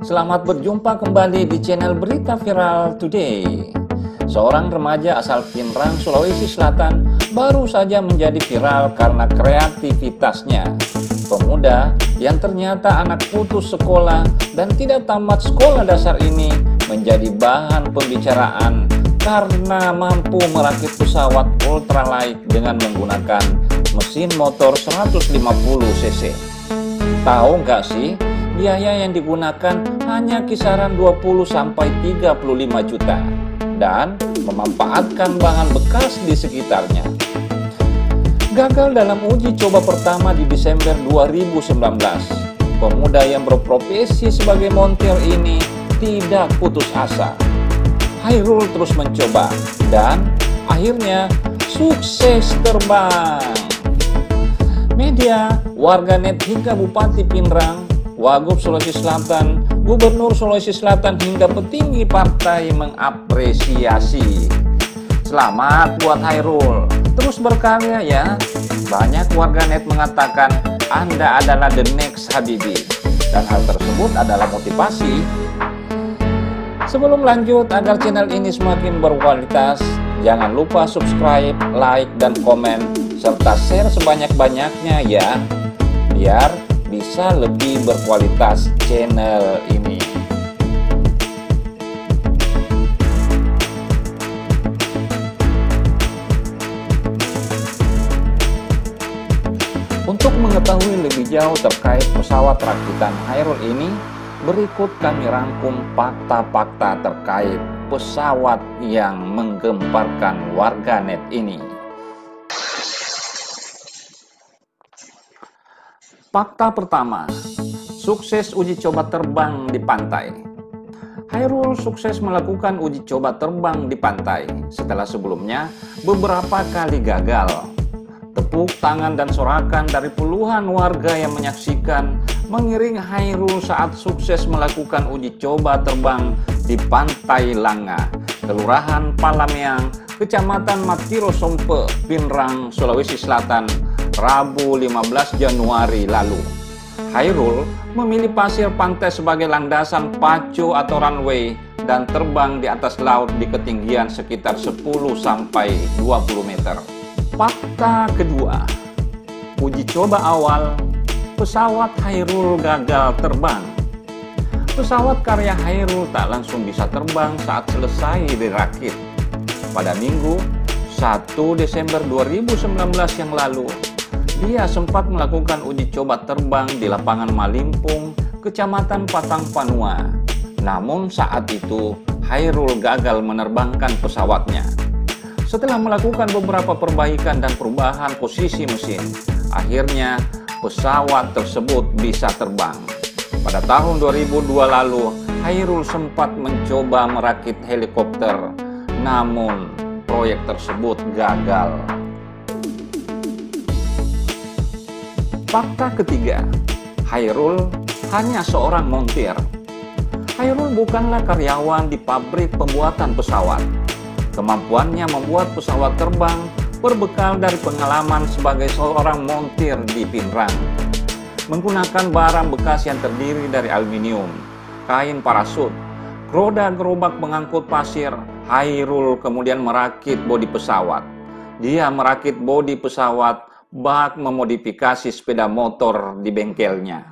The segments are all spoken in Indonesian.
Selamat berjumpa kembali di channel Berita Viral Today. Seorang remaja asal Pinrang, Sulawesi Selatan baru saja menjadi viral karena kreativitasnya. Pemuda yang ternyata anak putus sekolah dan tidak tamat sekolah dasar ini menjadi bahan pembicaraan karena mampu merakit pesawat ultralight dengan menggunakan mesin motor 150 cc. Tahu nggak sih, biaya yang digunakan hanya kisaran 20-35 juta dan memanfaatkan bahan bekas di sekitarnya. Gagal dalam uji coba pertama di Desember 2019, pemuda yang berprofesi sebagai montir ini tidak putus asa. Hairul terus mencoba dan akhirnya sukses terbang. Media, warganet hingga Bupati Pinrang, Wagub Sulawesi Selatan, Gubernur Sulawesi Selatan hingga petinggi partai mengapresiasi. Selamat buat Hairul, terus berkarya ya. Banyak warganet mengatakan Anda adalah the next Habibie dan hal tersebut adalah motivasi. Sebelum lanjut, agar channel ini semakin berkualitas, jangan lupa subscribe, like, dan komen, serta share sebanyak-banyaknya ya, biar bisa lebih berkualitas channel ini. Untuk mengetahui lebih jauh terkait pesawat rakitan Hairul ini, berikut kami rangkum fakta-fakta terkait pesawat yang menggemparkan warganet ini. Fakta pertama, sukses uji coba terbang di pantai. Hairul sukses melakukan uji coba terbang di pantai setelah sebelumnya beberapa kali gagal. Tepuk tangan dan sorakan dari puluhan warga yang menyaksikan mengiring Hairul saat sukses melakukan uji coba terbang di Pantai Langa, Kelurahan Palameang, Kecamatan Matiro Sompe, Pinrang, Sulawesi Selatan, Rabu 15 Januari lalu. Hairul memilih pasir pantai sebagai landasan pacu atau runway dan terbang di atas laut di ketinggian sekitar 10-20 meter. Fakta kedua, uji coba awal, pesawat Hairul gagal terbang. Pesawat karya Hairul tak langsung bisa terbang saat selesai dirakit. Pada Minggu 1 Desember 2019 yang lalu, dia sempat melakukan uji coba terbang di lapangan Malimpung, Kecamatan Patang Panua. Namun saat itu Hairul gagal menerbangkan pesawatnya. Setelah melakukan beberapa perbaikan dan perubahan posisi mesin, akhirnya pesawat tersebut bisa terbang. Pada tahun 2002 lalu, Hairul sempat mencoba merakit helikopter, namun proyek tersebut gagal. Fakta ketiga, Hairul hanya seorang montir. Hairul bukanlah karyawan di pabrik pembuatan pesawat. Kemampuannya membuat pesawat terbang berbekal dari pengalaman sebagai seorang montir di Pinrang. Menggunakan barang bekas yang terdiri dari aluminium, kain parasut, roda gerobak pengangkut pasir, Hairul kemudian merakit bodi pesawat. Dia merakit bodi pesawat bak memodifikasi sepeda motor di bengkelnya.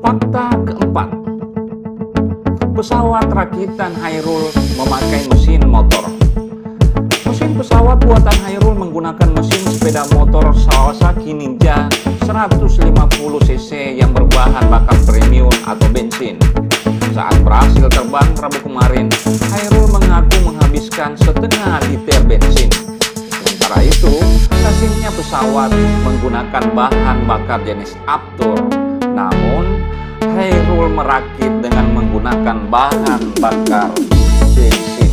Fakta keempat, pesawat rakitan Hairul memakai mesin motor. Mesin pesawat buatan Hairul menggunakan mesin sepeda motor Kawasaki Ninja 150 cc yang berbahan bakar premium atau bensin. Saat berhasil terbang Rabu kemarin, Hairul mengaku menghabiskan setengah liter bensin. Sementara itu, mesinnya pesawat menggunakan bahan bakar jenis Aptur. Namun, Hairul merakit dengan menggunakan bahan bakar bensin.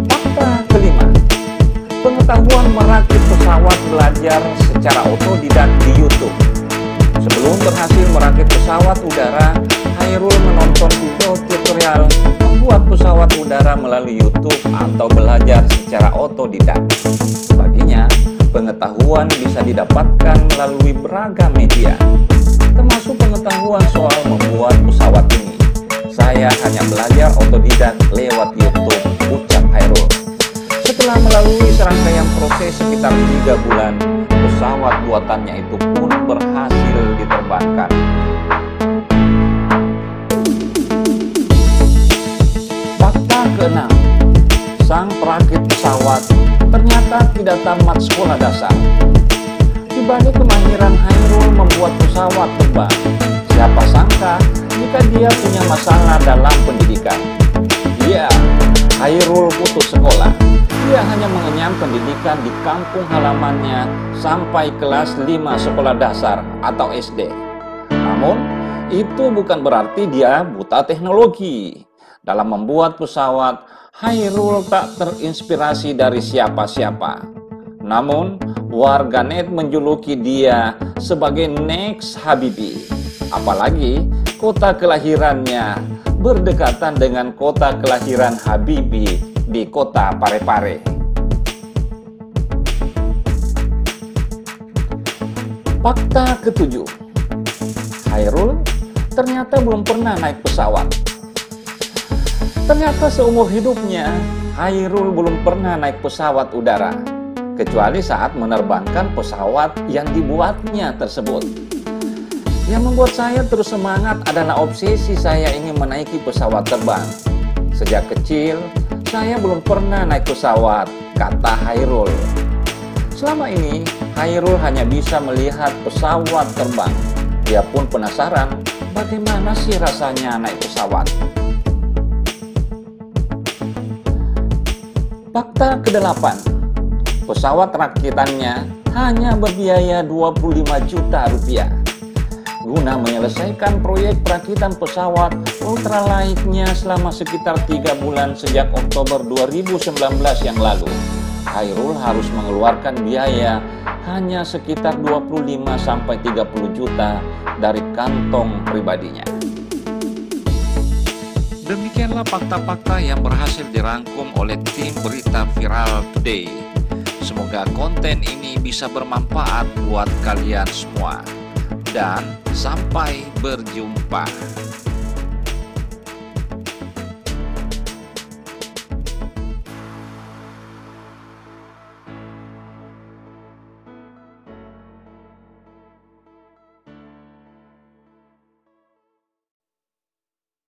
Fakta kelima, pengetahuan merakit pesawat belajar secara otodidak di YouTube. Sebelum berhasil merakit pesawat udara, Hairul menonton video tutorial membuat membuat pesawat udara melalui YouTube atau belajar secara otodidak. Baginya, pengetahuan bisa didapatkan melalui beragam media, termasuk pengetahuan soal membuat pesawat ini. Saya hanya belajar otodidak lewat YouTube, ucap Hairul. Setelah melalui serangkaian proses sekitar 3 bulan, pesawat buatannya itu pun berhasil diterbangkan. Fakta ke-6, sang perakit pesawat ternyata tidak tamat sekolah dasar. Di balik kemahiran Hairul membuat pesawat terbang, siapa sangka jika dia punya masalah dalam pendidikan. Ya, Hairul putus sekolah. Dia hanya mengenyam pendidikan di kampung halamannya sampai kelas 5 sekolah dasar atau SD. Namun, itu bukan berarti dia buta teknologi. Dalam membuat pesawat, Hairul tak terinspirasi dari siapa-siapa. Namun, warganet menjuluki dia sebagai Next Habibie. Apalagi kota kelahirannya berdekatan dengan kota kelahiran Habibie di kota Parepare. Fakta ke-7, Hairul ternyata belum pernah naik pesawat. Ternyata seumur hidupnya, Hairul belum pernah naik pesawat udara, kecuali saat menerbangkan pesawat yang dibuatnya tersebut. Yang membuat saya terus semangat adalah obsesi saya ingin menaiki pesawat terbang. Sejak kecil, saya belum pernah naik pesawat, kata Hairul. Selama ini, Hairul hanya bisa melihat pesawat terbang. Dia pun penasaran, bagaimana sih rasanya naik pesawat. Fakta ke-8, pesawat rakitannya hanya berbiaya 25 juta rupiah. Guna menyelesaikan proyek perakitan pesawat ultralaiknya selama sekitar 3 bulan sejak Oktober 2019 yang lalu, Hairul harus mengeluarkan biaya hanya sekitar 25-30 juta dari kantong pribadinya. Demikianlah fakta-fakta yang berhasil dirangkum oleh tim Berita Viral Today. Semoga konten ini bisa bermanfaat buat kalian semua. Dan sampai berjumpa.